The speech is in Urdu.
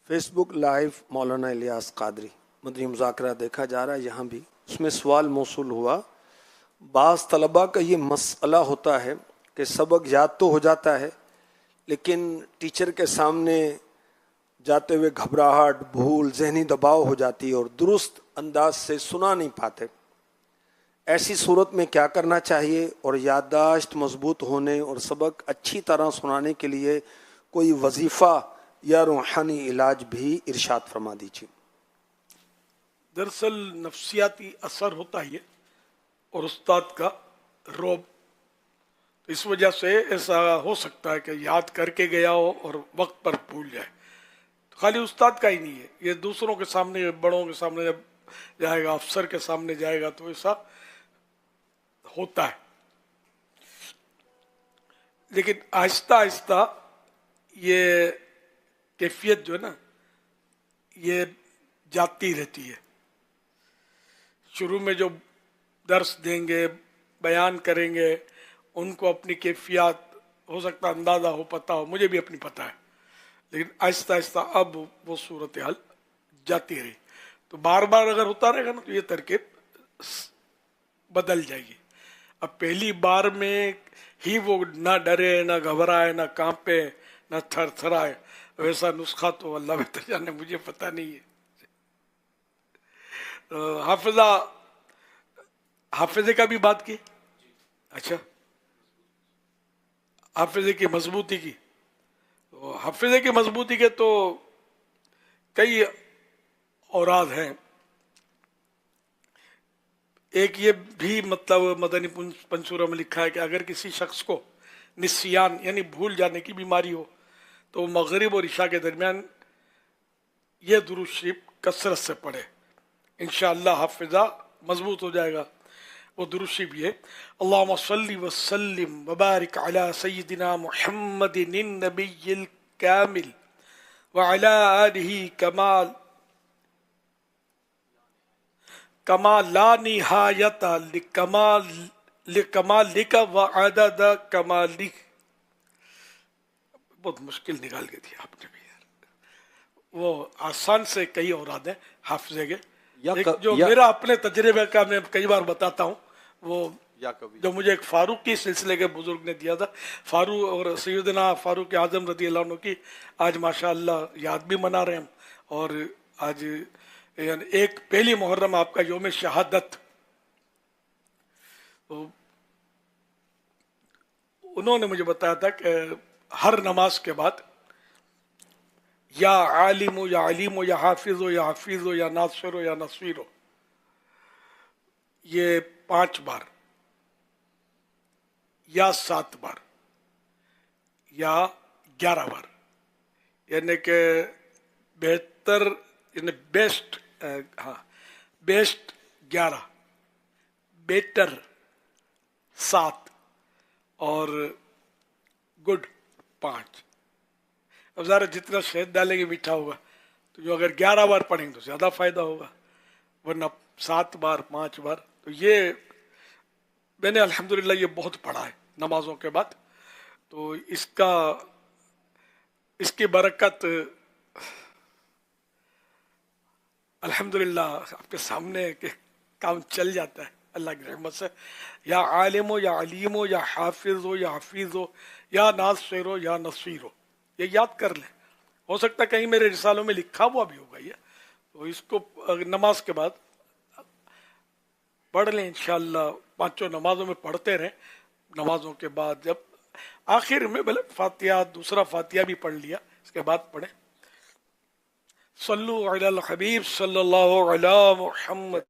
فیس بک لائیو مولانا الیاس قادری مدنی مذاکرہ دیکھا جا رہا ہے یہاں بھی. اس میں سوال موصول ہوا، بعض طلباء کا یہ مسئلہ ہوتا ہے کہ سبق یاد تو ہو جاتا ہے لیکن ٹیچر کے سامنے جاتے ہوئے گھبراہٹ، بھول، ذہنی دباؤ ہو جاتی ہے اور درست انداز سے سنا نہیں پاتے. ایسی صورت میں کیا کرنا چاہیے اور یادداشت مضبوط ہونے اور سبق اچھی طرح سنانے کے لیے کوئی وظیفہ یا روحانی علاج بھی ارشاد فرما دیجیے. دراصل نفسیاتی اثر ہوتا ہی ہے اور استاد کا روب، اس وجہ سے ایسا ہو سکتا ہے کہ یاد کر کے گیا ہو اور وقت پر بھول جائے. خالی استاد کا ہی نہیں ہے، یہ دوسروں کے سامنے، بڑوں کے سامنے جب جائے گا، افسر کے سامنے جائے گا تو ایسا ہوتا ہے. لیکن آہستہ آہستہ یہ کیفیت جو ہے نا یہ جاتی رہتی ہے. شروع میں جو درس دیں گے، بیان کریں گے، ان کو اپنی کیفیات ہو سکتا ہے اندازہ ہو، پتہ ہو، مجھے بھی اپنی پتہ ہے، لیکن آہستہ آہستہ اب وہ صورتحال جاتی رہی تو بار بار اگر ہوتا رہے گا نا تو یہ ترکیب بدل جائے گی. اب پہلی بار میں ہی وہ نہ ڈرے، نہ گھبرائے، نہ کانپے، نہ تھر تھرائے، ویسا نسخہ تو اللہ بہتر جانے، مجھے پتہ نہیں ہے. حافظے کا بھی بات کی. اچھا، حافظے کی مضبوطی کی. حافظے کی مضبوطی کے تو کئی اوراد ہیں. ایک یہ بھی مطلب مدنی منصورہ میں لکھا ہے کہ اگر کسی شخص کو نسیان یعنی بھول جانے کی بیماری ہو تو مغرب اور عشاء کے درمیان یہ درود شریف کثرت سے پڑھے، انشاءاللہ حافظہ مضبوط ہو جائے گا. وہ درود شریف یہ: اللہم صلی وسلم وبارک علی سیدنا محمد النبی الکامل وعلی آلہ کما لا نہایت لکمالک وعدد کمالک. بہت مشکل نکال کے دیا آپ نے بھی یار. وہ آسان سے کئی اوراد ہیں حافظے کے. جو میرا اپنے تجربے کا میں کئی بار بتاتا ہوں، وہ جو مجھے ایک فاروق کی سلسلے کے بزرگ نے دیا تھا، فاروق اور سیدنا فاروق اعظم رضی اللہ عنہ کی آج ماشاءاللہ یاد بھی منا رہے ہیں. اور آج یعنی ایک پہلی محرم آپ کا یوم شہادت، تو انہوں نے مجھے بتایا تھا کہ ہر نماز کے بعد یا عالم ہو یا علیم ہو یا حافظ ہو یا حفیظ ہو یا ناصر ہو یا نصیر ہو، یہ 5 بار یا 7 بار یا 11 بار، یعنی کہ بہتر یعنی بیسٹ 11، بیٹر 7 اور گڈ 5. اب ذرا جتنا شہد ڈالیں گے میٹھا ہوگا، تو جو اگر 11 بار پڑھیں گے تو زیادہ فائدہ ہوگا، ورنہ 7 بار 5 بار. تو یہ میں نے الحمدللہ یہ بہت پڑھا ہے نمازوں کے بعد. تو اس کی برکت الحمدللہ آپ کے سامنے کہ کام چل جاتا ہے اللہ کی رحمت سے. یا عالم ہو یا علیم ہو یا حافظ ہو یا حفیظ ہو یا ناصر ہو یا نصیر ہو، یہ یاد کر لیں. ہو سکتا ہے کہیں میرے رسالوں میں لکھا ہوا بھی ہوگا یہ، تو اس کو نماز کے بعد پڑھ لیں انشاءاللہ. 5 نمازوں میں پڑھتے رہیں. نمازوں کے بعد جب آخر میں بھلے فاتحہ، دوسرا فاتحہ بھی پڑھ لیا، اس کے بعد پڑھیں. صلو علی الحبیب صلی اللہ علی محمد.